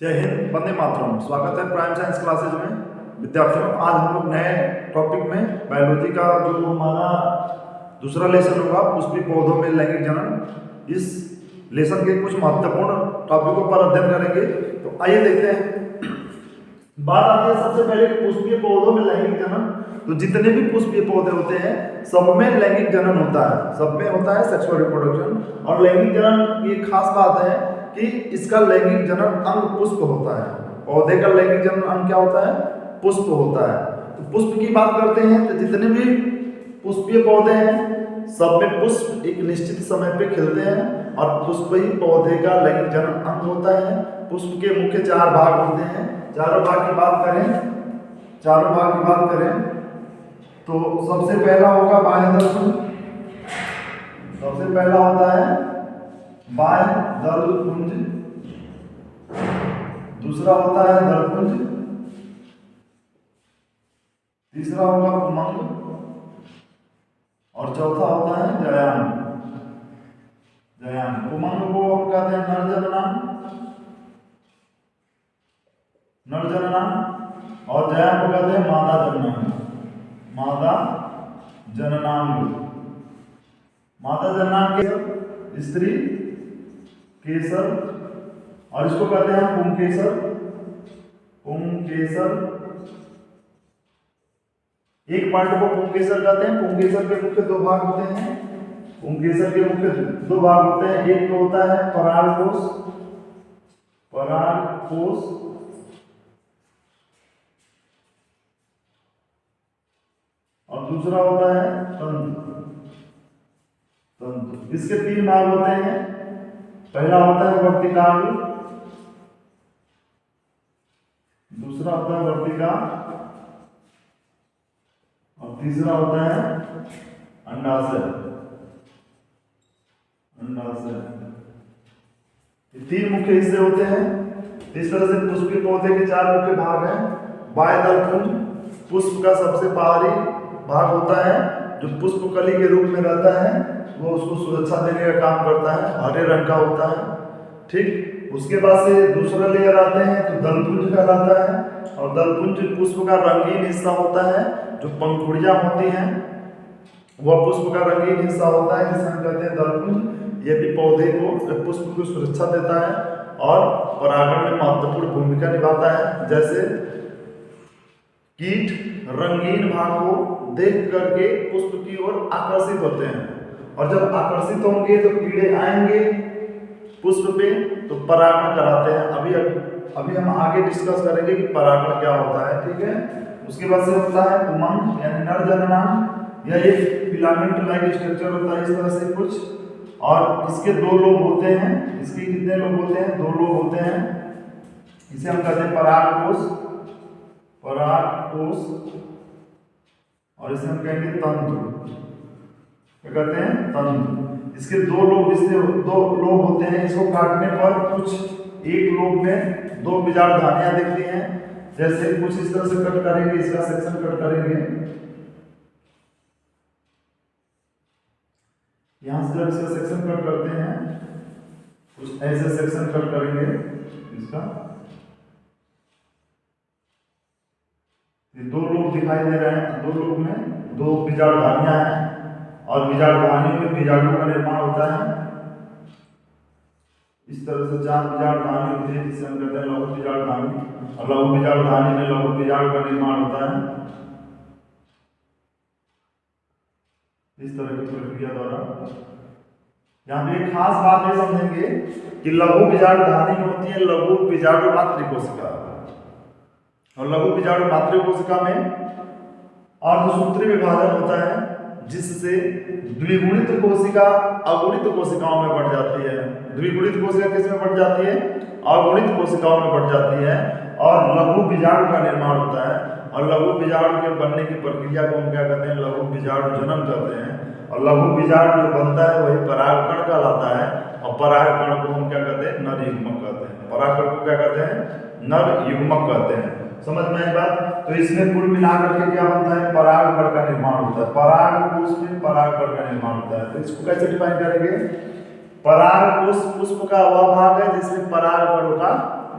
जय हिंद, वंदे मातरम। स्वागत है प्राइम साइंस क्लासेज में। विद्यार्थियों, आज हम लोग नए टॉपिक में बायोलॉजी का जो हमारा दूसरा लेसन होगा पुष्पीय पौधों में लैंगिक जनन, इस लेसन के कुछ महत्वपूर्ण टॉपिकों पर अध्ययन करेंगे। तो आइए देखते हैं। बात आती है सबसे पहले पुष्पीय पौधों में लैंगिक जनन। तो जितने भी पुष्पीय पौधे होते हैं सब में लैंगिक जनन होता है, सब में होता है सेक्सुअल रिप्रोडक्शन। और लैंगिक जनन की खास बात है कि इसका लैंगिक जनन अंग पुष्प होता है। पौधे का लैंगिक जनन अंग क्या होता है? पुष्प होता है। तो पुष्प की बात करते हैं तो जितने भी पुष्पीय पौधे हैं सब में पुष्प एक निश्चित समय पे खिलते हैं और पुष्प ही पौधे का लैंगिक जनन अंग होता है। पुष्प के मुख्य चार भाग होते हैं। चारों भाग की बात करें तो सबसे पहला होगा बाह्य पुंज। सबसे पहला होता है बाह्य दल पुंज, दूसरा होता है दल पुंज, तीसरा होगा पुमंग और चौथा होता है जयान। पुमंग को हम कहते हैं नर जननांग और जयान को कहते हैं मादा जननांग। मादा जननांग के स्त्री केसर और इसको कहते हैं पुंकेसर। एक पार्ट को पुंकेसर कहते हैं। पुंकेसर के मुख्य दो भाग होते हैं। एक तो होता है परागकोश और दूसरा होता है तंतु। इसके तीन भाग होते हैं। पहला होता है वर्तिकांग, दूसरा होता है वर्तिका और तीसरा होता है अंडाशय। ये तीन मुख्य हिस्से होते हैं। इस तरह से पुष्पीय पौधे के चार मुख्य भाग हैं। बाह्य दल पुंज पुष्प का सबसे बाहरी भाग होता है जो पुष्प कली के रूप में रहता है, वो उसको सुरक्षा देने का काम करता है, हरे रंग का होता है। ठीक, उसके बाद से दूसरा लेयर आते हैं तो दलपुंज कहलाता है। और दलपुंज पुष्प का रंगीन हिस्सा होता है। जो पंखुड़ियां होती हैं वह पुष्प का रंगीन हिस्सा होता है जिसे हम कहते हैं दलपुंज। यह भी पौधे को पुष्प की सुरक्षा देता है और परागण में महत्वपूर्ण भूमिका निभाता है। जैसे कीट रंगीन भाग को देख करके पुष्प की ओर आकर्षित होते हैं और जब आकर्षित होंगे तो कीड़े आएंगे पुष्प पे तो परागण कराते हैं। अभी हम आगे डिस्कस करेंगे कि परागण क्या होता है। ठीक है, उसके बाद से होता है पुमंग यानी नर जननांग। यह एक फिलामेंट लाइक स्ट्रक्चर होता है इस तरह से कुछ, और इसके दो लोब होते हैं। इसके कितने लोब होते हैं? दो लोब होते हैं। इसे हम कहते हैं परागकोश और इसे हम कहेंगे तंतु। क्या कहते हैं? तंतु। इसके दो लोब होते हैं। इसको काटने पर कुछ एक लोब में दो बीजाणुधानियां दिखती हैं। जैसे कुछ इस तरह से कट करेंगे, इसका सेक्शन कट करेंगे, यहां से जब इसका सेक्शन कट करते हैं कुछ ऐसे सेक्शन कट करेंगे इसका। ये दो लोब दिखाई दे रहे हैं। दो लोब में दो बीजाणुधानियां हैं और बीजाणुधानी में बीजाणु का निर्माण होता है। इस तरह से चार बीजाणुधानी होती है जिसे हम कहते हैं लघु बीजाणुधानी, और लघु बीजाणुधानी में लघु बीजाणु का निर्माण होता है इस तरह की प्रक्रिया द्वारा। यहाँ पे एक खास बात ये समझेंगे कि लघु बीजाणुधानी में होती है लघु बीजाणु मातृ कोशिका, और लघु बीजाणु मातृ कोशिका में अर्धसूत्री विभाजन होता है जिससे द्विगुणित कोशिका अगुणित कोशिकाओं में बढ़ जाती है। द्विगुणित कोशिका किस में बढ़ जाती है? अगुणित कोशिकाओं में बढ़ जाती है और लघु बीजाणु का निर्माण होता है। और लघु बीजाणु के बनने की प्रक्रिया को हम क्या कहते हैं? लघु बीजाणु जनन कहते हैं। और लघु बीजाणु जो बनता है वही परागकण कहलाता है। और परागकण को हम क्या कहते हैं? नर युग्मक कहते हैं। परागकण को क्या कहते हैं? नर युग्मक कहते हैं। समझ में आई बात? तो इसमें कुल मिलाकर के क्या बनता है? परागकण का निर्माण होता है। परागकोश में परागकण का निर्माण होता है। तो इसको कैसे डिफाइन करेंगे? परागकोश पुष्प का वह भाग है जिसमें परागकणों का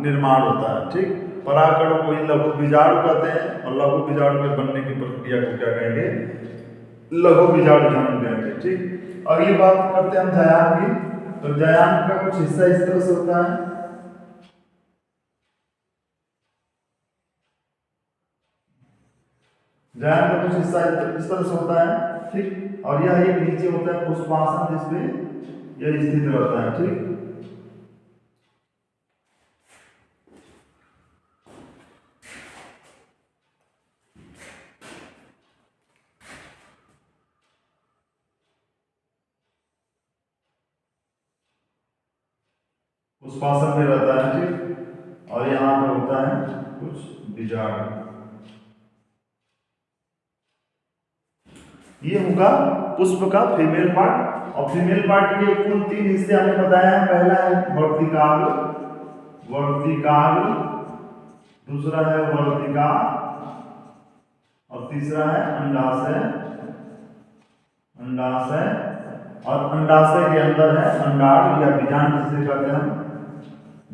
निर्माण होता है। ठीक, परागकणों को ही लघु बीजाणु कहते हैं और लघु बीजाणु के बनने की प्रक्रिया को क्या कहेंगे, लघु बीजाणु जनन कहेंगे। ठीक, अगली बात करते हैं हम जायान की। तो जायान का कुछ हिस्सा इस तरह से होता है, जायान का कुछ हिस्सा इस तरह से होता है। ठीक, और यह एक नीचे होता है पुष्पासन जिसमें यह स्थित रहता है। ठीक, पुष्पासन में रहता है। ठीक, और यहाँ पे होता है कुछ बीजाणु। ये होगा पुष्प का फीमेल पार्ट। और फीमेल पार्ट के कुल 3 हिस्से हमें बताया है। पहला है वर्तिकाग्र, वर्तिकाग्र, दूसरा है वर्तिका और तीसरा है अंडाशय, अंडाशय। और अंडाशय के अंदर है अंडाणु या बीजांड जिसे कहते हैं हम,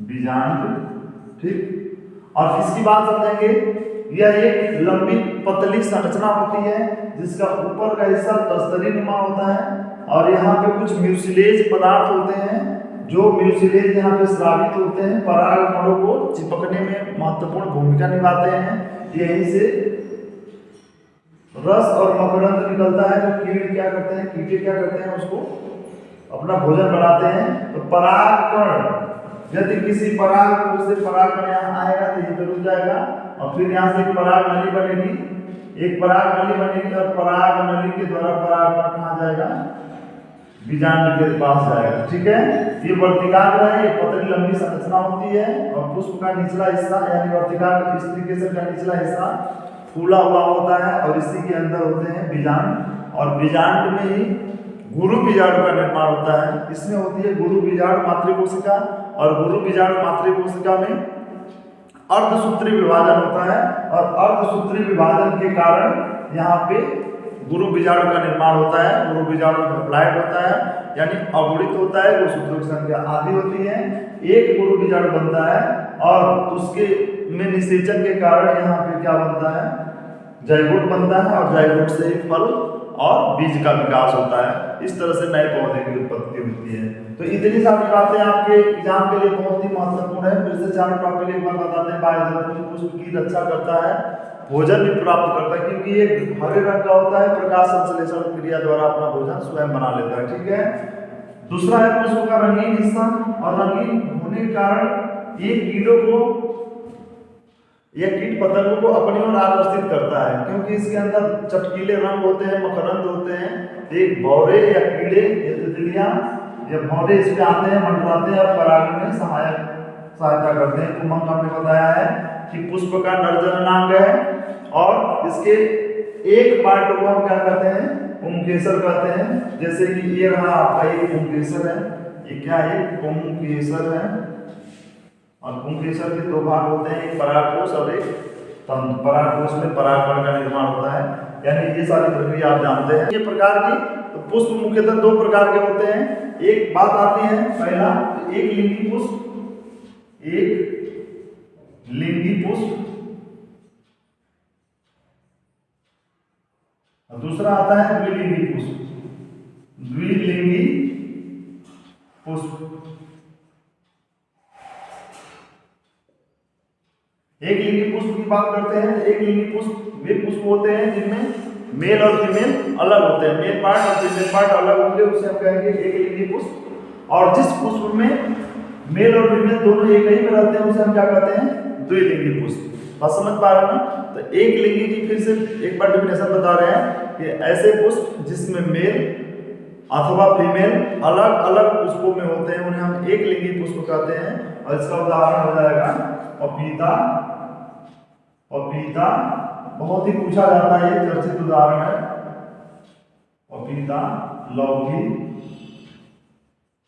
बीजांड। ठीक, और इसकी बात समझेंगे। यह एक लंबी पतली संरचना होती है जिसका ऊपर का हिस्सा तस्तरी नुमा होता है और यहाँ पे कुछ म्यूसिलेज पदार्थ होते हैं जो म्यूसिलेज यहाँ पे स्रावित होते हैं, परागकणों को चिपकने में महत्वपूर्ण भूमिका निभाते हैं। यहीं से रस और मकरंद निकलता है। तो कीड़े क्या करते हैं, कीटे क्या करते हैं, उसको अपना भोजन बनाते हैं। तो परागकण, यदि किसी पराग से परागकण यहाँ आएगा तो ये रुक जाएगा और फिर यहाँ से एक पराग नली बनेगी, एक पराग नली बनेगी और पराग नली के द्वारा परागकण कहाँ जाएगा, बीजांड के पास जाएगा। ठीक है, ये वर्तिकाग्र है, ये पतली लंबी संरचना होती है और पुष्प का निचला हिस्सा यानी वर्तिकाग्र स्त्रीकेसर का निचला हिस्सा फूला हुआ होता है और इसी के अंदर होते हैं बीजांड। और बीजांड में ही गुरु बीजाणु का निर्माण होता है। इसमें होती है गुरु बीजाणु मातृकोशिका और गुरु बीजाणु मातृकोशिका में अर्धसूत्री विभाजन होता है और अर्धसूत्री विभाजन के कारण यहाँ पे गुरु बीजाणु का निर्माण होता है। गुरु बीजाणु हैप्लॉइड होता है यानी अगुणित होता है, वो सूत्रों की संख्या आधी होती है। एक गुरु बीजाणु बनता है और उसके में निषेचन के कारण यहाँ पे क्या बनता है, जाइगोट बनता है और जाइगोट से ही फल और बीज का विकास होता है। इस तरह से नए पौधे की उत्पत्ति होती है। तो इतनी सारी बातें आपके एग्जाम के लिए बहुत ही महत्वपूर्ण है। फिर से 4 टॉपिक एक बार बताते हैं। बायोधर्म पुष्प की रक्षा करता है, भोजन भी प्राप्त करता है क्योंकि ये हरे रंग का होता है, प्रकाश संश्लेषण क्रिया द्वारा अपना भोजन स्वयं बना लेता है। ठीक है, दूसरा है पुष्प का रंगीन हिस्सा और रंगीन होने के कारण ये कीड़ों को यह कीट पतंगों को अपनी ओर आकर्षित करता है क्योंकि इसके अंदर चटकीले रंग होते हैं, मकरंद होते हैं। एक भौरे या कीड़े या तितलियां या भौरे इस पे आते हैं, मंडराते हैं और परागण में सहायता करते हैं। उमंग हमने बताया है कि पुष्प का नरजननांग है और इसके एक पार्ट को हम क्या कहते हैं, पुंकेसर कहते हैं। जैसे कि ये रहा आपका एक पुंकेसर है, ये क्या है, पुंकेसर है और पुंकेसर के 2 भाग होते हैं, एक परागकोश और एक तंतु। परागकोश में परागकण का निर्माण होता है, यानी ये सारी प्रक्रिया आप जानते हैं। ये प्रकार की तो पुष्प मुख्यतः 2 प्रकार के होते हैं। एक बात आती है, पहला एक लिंगी पुष्प, एक लिंगी पुष्प और दूसरा आता है द्विलिंगी पुष्प। द्विलिंगी पुष्प, एक लिंगी पुष्प की बात करते हैं। एक लिंगी पुष्प वे पुष्प होते हैं जिनमें मेल और फीमेल अलग होते हैं, मेल पार्ट और फीमेल पार्ट अलग होंगे, उसे हम कहेंगे एक लिंगी पुष्प। और जिस पुष्प में मेल और फीमेल दोनों एक ही में रहते हैं उसे हम क्या कहते हैं, द्विलिंगी पुष्प। बात समझ पा रहे हैं ना? तो एक लिंगी की फिर से एक बार डेफिनेशन बता रहे हैं कि ऐसे पुष्प जिसमें मेल अथवा फीमेल अलग अलग पुष्पों में होते हैं उन्हें हम एक लिंगी पुष्प कहते हैं। और इसका उदाहरण हो जाएगा पपीता। पपीता बहुत ही पूछा जाता है, ये चर्चित उदाहरण है पपीता। लौकी,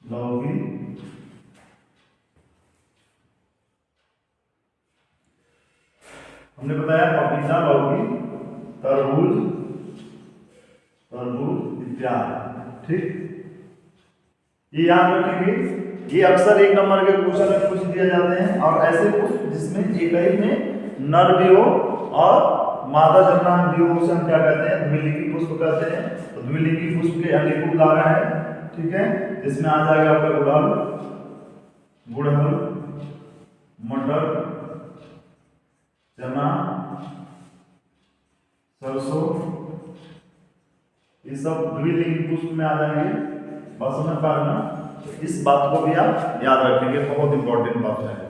लौकी, हमने बताया पपीता, लौकी, तरबूज, तरबूज इत्यादि। ठीक, ये याद रखेंगे। ये अक्सर 1 नंबर के क्वेश्चन में पूछ दिए जाते हैं। और ऐसे पुष्प जिसमें एक ही में नर भी हो और मादा जन्मांग भी हो उसे हम क्या कहते हैं? द्विलिंगी पुष्प कहते हैं। तो द्विलिंगी पुष्प के अनेक उदाहरण है, ठीक है। इसमें आ जाएगा आपका गुड़हल, मटर, चना, सरसों, ये सब द्विलिंगी पुष्प में आ जाएंगे। बस समझ पा रहे ना? इस बात को भी आप याद रखेंगे, बहुत इंपॉर्टेंट बात है।